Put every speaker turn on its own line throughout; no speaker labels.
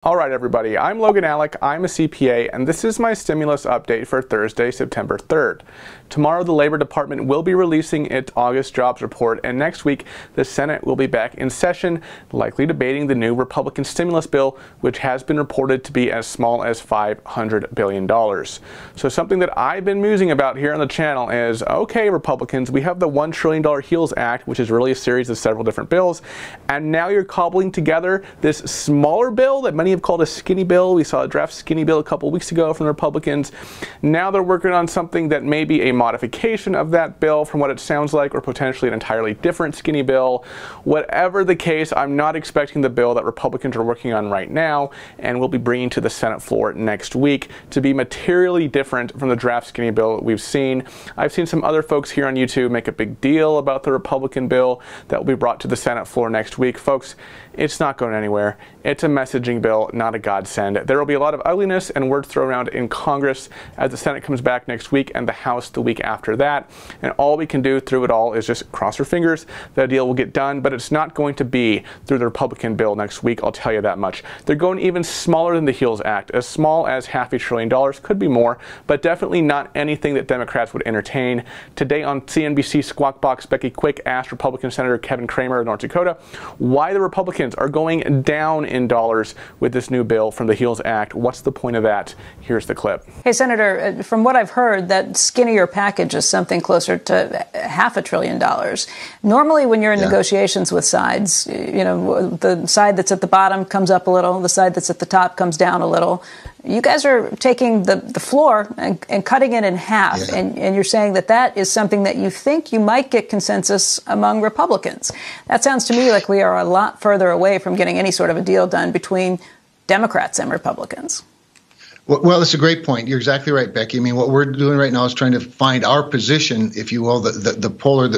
All right, everybody, I'm Logan Alec, I'm a CPA, and this is my stimulus update for Thursday, September 3rd. Tomorrow, the Labor Department will be releasing its August jobs report, and next week, the Senate will be back in session, likely debating the new Republican stimulus bill, which has been reported to be as small as $500 billion. So something that I've been musing about here on the channel is, okay, Republicans, we have the $1 trillion HEALS Act, which is really a series of several different bills, and now you're cobbling together this smaller bill that many have called a skinny bill. We saw a draft skinny bill a couple weeks ago from the Republicans. Now they're working on something that may be a modification of that bill from what it sounds like, or potentially an entirely different skinny bill. Whatever the case, I'm not expecting the bill that Republicans are working on right now and will be bringing to the Senate floor next week to be materially different from the draft skinny bill that we've seen. I've seen some other folks here on YouTube make a big deal about the Republican bill that will be brought to the Senate floor next week. Folks, it's not going anywhere. It's a messaging bill, not a godsend. There will be a lot of ugliness and words thrown around in Congress as the Senate comes back next week and the House the week after that. And all we can do through it all is just cross our fingers that a deal will get done, but it's not going to be through the Republican bill next week, I'll tell you that much. They're going even smaller than the HEALS Act, as small as $500 billion, could be more, but definitely not anything that Democrats would entertain. Today on CNBC Squawk Box, Becky Quick asked Republican Senator Kevin Cramer of North Dakota why the Republicans are going down in dollars with this new bill from the HEALS Act. What's the point of that? Here's the clip.
Hey, Senator, from what I've heard, that skinnier package is something closer to $500 billion. Normally, when you're in negotiations with sides, you know, the side that's at the bottom comes up a little, the side that's at the top comes down a little. You guys are taking the floor and cutting it in half, and you're saying that that is something that you think you might get consensus among Republicans. That sounds to me like we are a lot further away from getting any sort of a deal done between Democrats and Republicans.
Well, that's a great point. You're exactly right, Becky. I mean, what we're doing right now is trying to find our position, if you will, the polar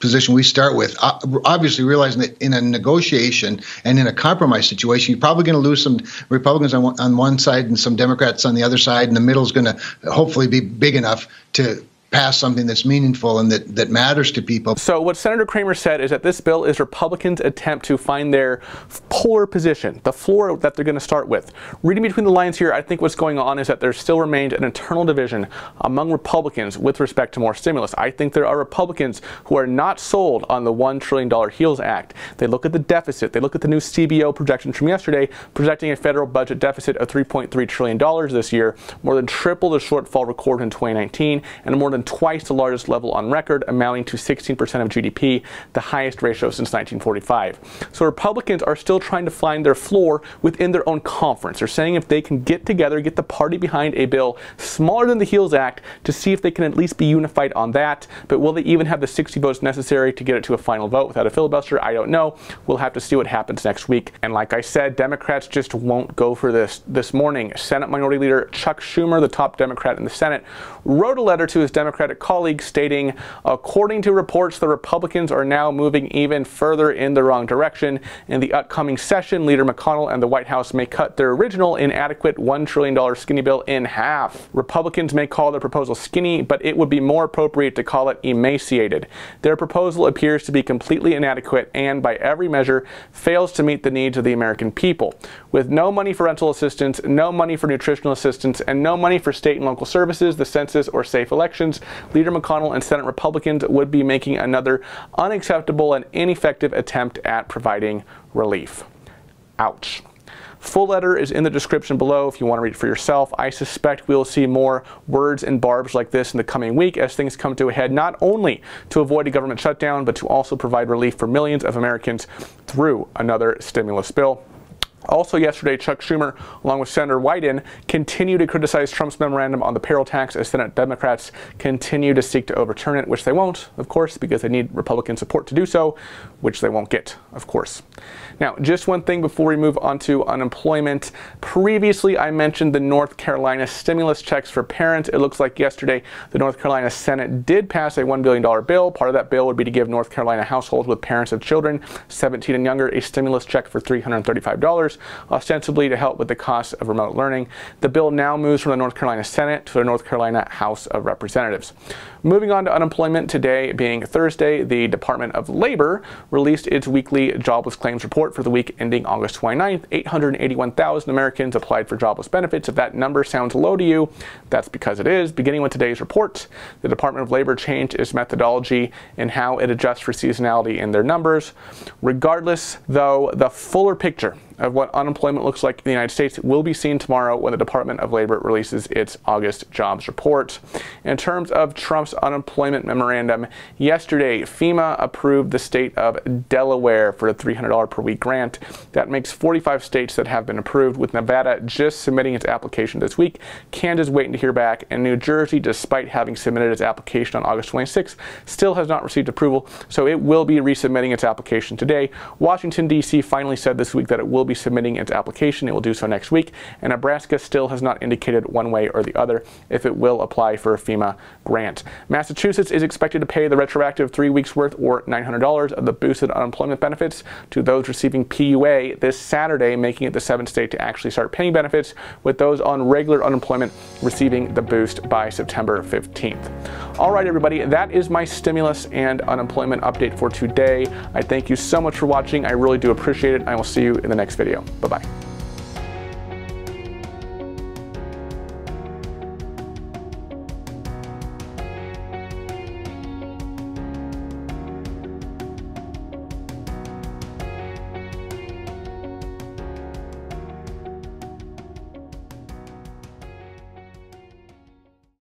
position we start with, obviously realizing that in a negotiation and in a compromise situation, you're probably going to lose some Republicans on one side and some Democrats on the other side, and the middle is going to hopefully be big enough to pass something that's meaningful and that matters to people.
So what Senator Cramer said is that this bill is Republicans' attempt to find their polar position, the floor that they're going to start with. Reading between the lines here, I think what's going on is that there still remains an internal division among Republicans with respect to more stimulus. I think there are Republicans who are not sold on the $1 trillion HEALS Act. They look at the deficit. They look at the new CBO projections from yesterday, projecting a federal budget deficit of $3.3 trillion this year, more than triple the shortfall recorded in 2019, and more than twice the largest level on record, amounting to 16% of GDP, the highest ratio since 1945. So Republicans are still trying to find their floor within their own conference. They're saying if they can get together, get the party behind a bill smaller than the HEALS Act to see if they can at least be unified on that. But will they even have the 60 votes necessary to get it to a final vote without a filibuster? I don't know. We'll have to see what happens next week. And like I said, Democrats just won't go for this morning. Senate Minority Leader Chuck Schumer, the top Democrat in the Senate, wrote a letter to his Democratic colleagues stating, according to reports, the Republicans are now moving even further in the wrong direction. In the upcoming session, Leader McConnell and the White House may cut their original inadequate $1 trillion skinny bill in half. Republicans may call their proposal skinny, but it would be more appropriate to call it emaciated. Their proposal appears to be completely inadequate and, by every measure, fails to meet the needs of the American people. With no money for rental assistance, no money for nutritional assistance, and no money for state and local services, the census, or safe elections, Leader McConnell and Senate Republicans would be making another unacceptable and ineffective attempt at providing relief. Ouch. Full letter is in the description below if you want to read it for yourself. I suspect we'll see more words and barbs like this in the coming week as things come to a head, not only to avoid a government shutdown, but to also provide relief for millions of Americans through another stimulus bill. Also yesterday, Chuck Schumer, along with Senator Wyden, continued to criticize Trump's memorandum on the payroll tax as Senate Democrats continue to seek to overturn it, which they won't, of course, because they need Republican support to do so, which they won't get, of course. Now, just one thing before we move on to unemployment. Previously, I mentioned the North Carolina stimulus checks for parents. It looks like yesterday the North Carolina Senate did pass a $1 billion bill. Part of that bill would be to give North Carolina households with parents of children 17 and younger a stimulus check for $335. ostensibly to help with the cost of remote learning. The bill now moves from the North Carolina Senate to the North Carolina House of Representatives. Moving on to unemployment, today being Thursday, the Department of Labor released its weekly jobless claims report for the week ending August 29th. 881,000 Americans applied for jobless benefits. If that number sounds low to you, that's because it is. Beginning with today's report, the Department of Labor changed its methodology in how it adjusts for seasonality in their numbers. Regardless, though, the fuller picture of what unemployment looks like in the United States will be seen tomorrow when the Department of Labor releases its August jobs report. In terms of Trump's unemployment memorandum, yesterday FEMA approved the state of Delaware for a $300 per week grant. That makes 45 states that have been approved, with Nevada just submitting its application this week, Kansas waiting to hear back, and New Jersey, despite having submitted its application on August 26th, still has not received approval, so it will be resubmitting its application today. Washington, D.C. finally said this week that it will be submitting its application. It will do so next week, and Nebraska still has not indicated one way or the other if it will apply for a FEMA grant. Massachusetts is expected to pay the retroactive 3 weeks worth, or $900 of the boosted unemployment benefits to those receiving PUA this Saturday, making it the 7th state to actually start paying benefits, with those on regular unemployment receiving the boost by September 15th. All right, everybody, that is my stimulus and unemployment update for today. I thank you so much for watching. I really do appreciate it. I will see you in the next video. Bye-bye.